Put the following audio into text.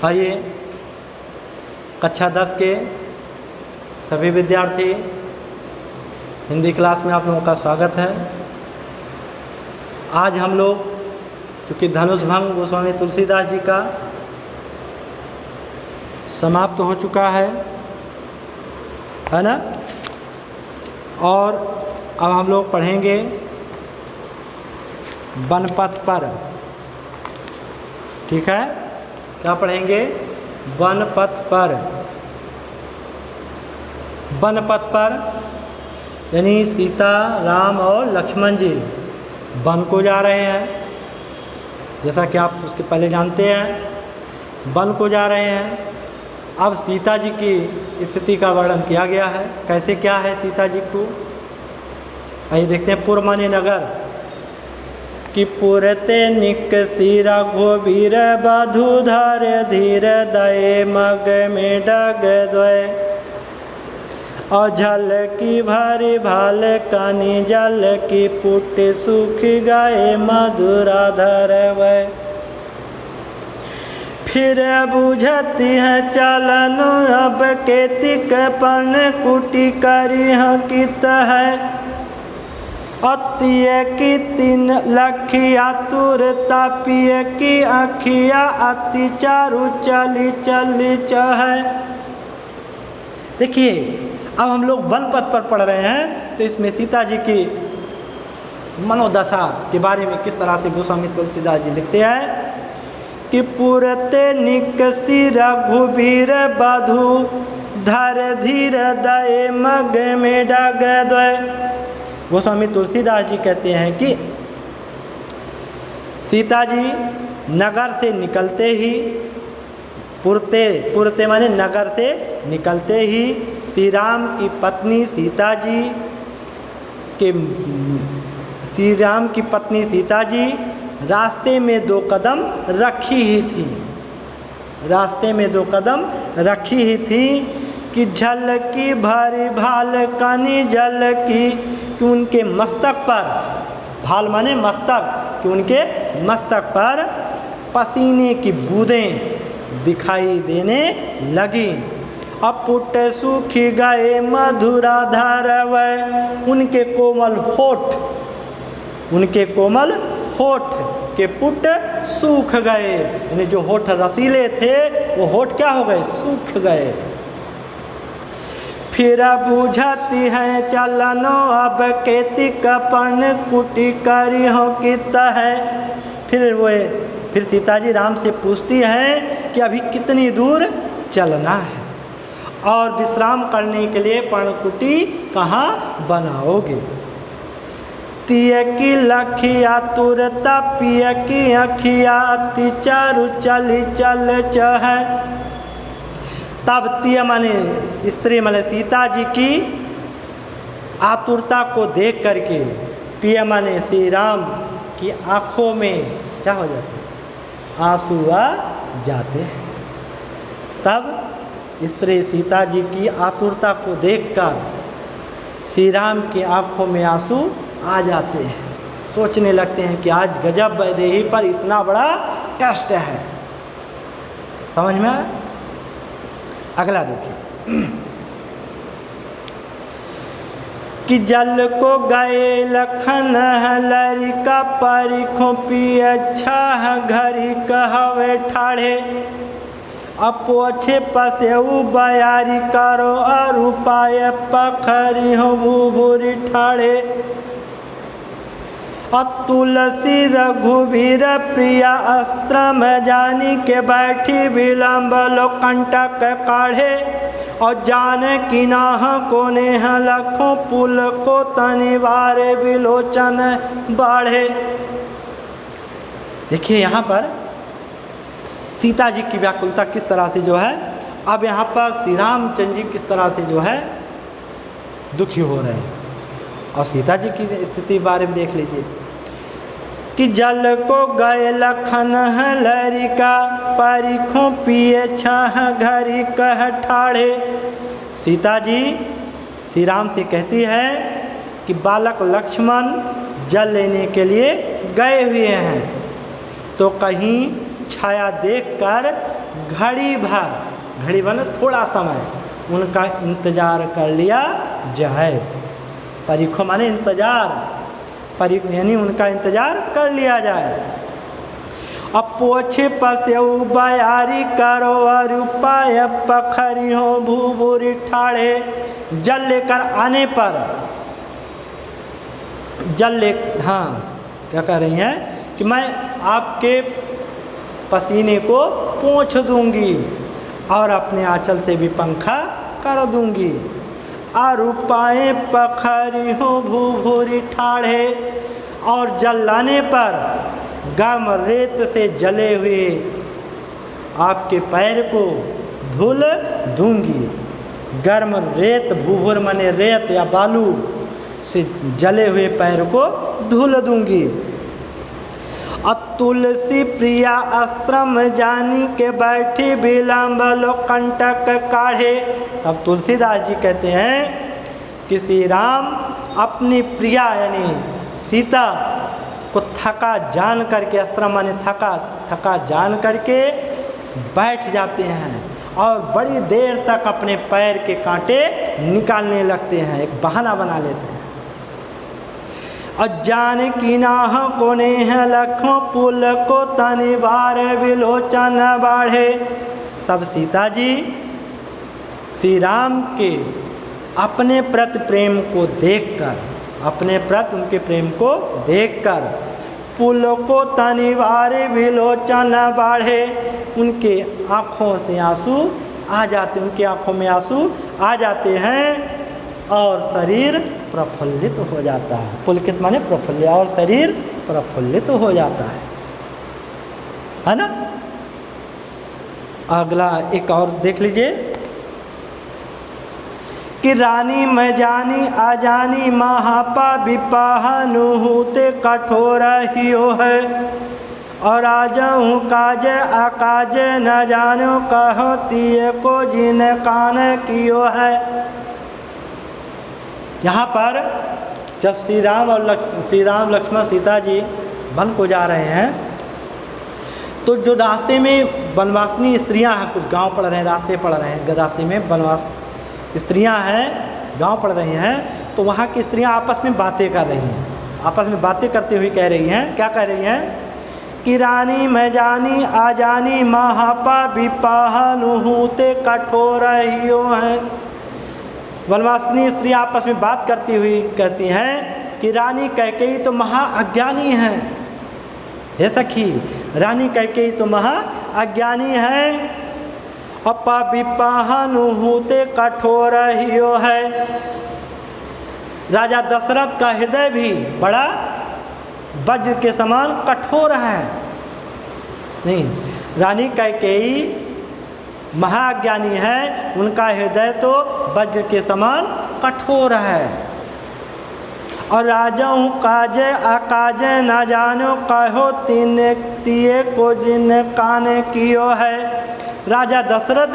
आइए, कक्षा 10 के सभी विद्यार्थी, हिंदी क्लास में आप लोगों का स्वागत है। आज हम लोग चूँकि धनुष भंग गोस्वामी तुलसीदास जी का समाप्त हो चुका है ना, और अब हम लोग पढ़ेंगे बनपथ पर। ठीक है, क्या पढ़ेंगे? बनपथ पर। बनपथ पर यानी सीता, राम और लक्ष्मण जी वन को जा रहे हैं। जैसा कि आप उसके पहले जानते हैं, वन को जा रहे हैं। अब सीता जी की स्थिति का वर्णन किया गया है। कैसे क्या है सीता जी को, आइए देखते हैं। पुर माने नगर, कि पुरते निकसी रघुबीर बधु धर धीर दये मग में डग द्वय, और झल की भरी भाल कनि जल की पुट सूख गए मधुरा धर वै। फिर बुझती है चलन अब केतिक पन कुटी करी कित है, अतिय की 3 लखिया तुर तापिय की अखिया अति चारु चली चली चहे। देखिए, अब हम लोग वन पथ पर पढ़ रहे हैं, तो इसमें सीता जी की मनोदशा के बारे में किस तरह से गोस्वामी तुलसीदास जी लिखते हैं कि पुरते निकसी रघुबीर बधु धर धीर दये मग में डग द्वय। गोस्वामी तुलसीदास जी कहते हैं कि सीता जी नगर से निकलते ही, पुरते माने नगर से निकलते ही श्री राम की पत्नी सीता जी रास्ते में 2 कदम रखी ही थी। रास्ते में 2 कदम रखी ही थी कि झल की भरी भाल कनि जल की, कि उनके मस्तक पर, भाल माने मस्तक, कि उनके मस्तक पर पसीने की बूंदें दिखाई देने लगी। अपुट सूखी गए मधुरा धार वै, उनके कोमल होठ के पुट सूख गए, यानी जो होठ रसीले थे वो होठ क्या हो गए? सूख गए। फिर बुझती है चलनो अब केतिक पन कुटी करी कित है। फिर सीता जी राम से पूछती हैं कि अभी कितनी दूर चलना है और विश्राम करने के लिए पर्णकुटी कहाँ बनाओगे? तिय की लखिया तुरता पिय की अखिया अति चारु चली चल चह। तब तिय माने स्त्री माने सीता जी की आतुरता को देख करके, पिय माने श्री राम की आँखों में क्या हो जाते हैं? आंसू आ जाते हैं। तब स्त्री सीता जी की आतुरता को देखकर श्री राम की आँखों में आंसू आ जाते हैं। सोचने लगते हैं कि आज गजब वैदेही पर इतना बड़ा कष्ट है। समझ में आया? अगला देखिए कि जल को गए लखन लरिका परिखों पी अच्छा घरी कहवे ठाढ़े, अपोछे पसेऊ बयारी करो अरुपाय पखरी हो भूभूरी ठाढ़े। तुलसी रघुवीर प्रिया अस्त्र में जानी के बैठी विलम्ब लो कंटक काढ़े, और जाने की नाह को नेह लखों पुल को तनिवारे विलोचन बाढ़े। देखिए यहाँ पर सीता जी की व्याकुलता किस तरह से जो है, अब यहाँ पर श्री रामचंद्र जी किस तरह से जो है दुखी हो रहे हैं, और सीता जी की स्थिति बारे में देख लीजिए कि जल को गए लखन लरिका परिखों पिए छह घरी कह ठाढ़े। सीता जी श्री राम से कहती है कि बालक लक्ष्मण जल लेने के लिए गए हुए हैं, तो कहीं छाया देखकर घड़ी भर थोड़ा समय उनका इंतजार कर लिया जाए। परीखो माने इंतजार, यानी उनका इंतजार कर लिया जाए। अब पोछे पसेऊ बयारी करो और उपाय पखरी हो भूभूरी ठाड़े। जल लेकर आने पर क्या कह रही हैं कि मैं आपके पसीने को पोंछ दूंगी और अपने आंचल से भी पंखा कर दूंगी। और उपाय पखरी हो भूभूरी ठाड़े, और जल लाने पर गर्म रेत से जले हुए आपके पैर को धुल दूंगी। गर्म रेत, भूभुर माने रेत या बालू से जले हुए पैर को धुल दूंगी। अब तुलसी प्रिया अस्त्रम जानी के बैठी विलम्ब लो कंटक काढ़े। तब तुलसीदास जी कहते हैं कि श्री राम अपनी प्रिया यानी सीता को थका जान करके, अस्त्र माने थका जान करके बैठ जाते हैं और बड़ी देर तक अपने पैर के कांटे निकालने लगते हैं, एक बहाना बना लेते हैं। और जान की नाह कोने हैं लखों पुल को तनि बार विलोचन बाढ़े। तब सीता जी श्री राम के अपने प्रति प्रेम को देखकर, अपने प्रति उनके प्रेम को देखकर पुल को तनि बार विलोचन बाढ़े, उनके आँखों से आंसू आ जाते, उनकी आँखों में आंसू आ जाते हैं और शरीर प्रफुल्लित हो जाता है। पुलकित माने प्रफुल्लित, और शरीर प्रफुल्लित हो जाता है ना। अगला एक और देख लीजिए कि रानी मैं जानी आजानी महापा विपाह नुहूते कठोर हियो है। और आजहूँ काज आकाज न जानो कहो तिये को जिन कान कियो है। यहाँ पर जब श्री राम लक्ष्मण सीता जी वन को जा रहे हैं तो जो रास्ते में वनवासिनी स्त्रियां हैं, कुछ गांव पड़ रहे हैं, रास्ते पड़ रहे हैं, रास्ते में वनवास स्त्रियां हैं, गांव पड़ रही हैं, तो वहाँ की स्त्रियां आपस में बातें कर रही हैं। आपस में बातें करते हुए कह रही हैं, क्या कह रही हैं कि रानी मैं जानी आजानी महापा विपाह नुहूते कठोर हियो हैं। वनवासिनी स्त्री आपस में बात करती हुई कहती हैं कि रानी कैकेयी तो महाअज्ञानी हैं। हे सखी, रानी कैकेयी तो महाअज्ञानी हैं। अपा विपाह नुहूते कठोर हियो है। राजा दशरथ का हृदय भी बड़ा वज्र के समान कठोर है। नहीं, रानी कैकेयी महाज्ञानी है, उनका हृदय तो वज्र के समान कठोर है। और राजाओं काज आकाज न जानो कहो तिये को जिन कान कियो है। राजा दशरथ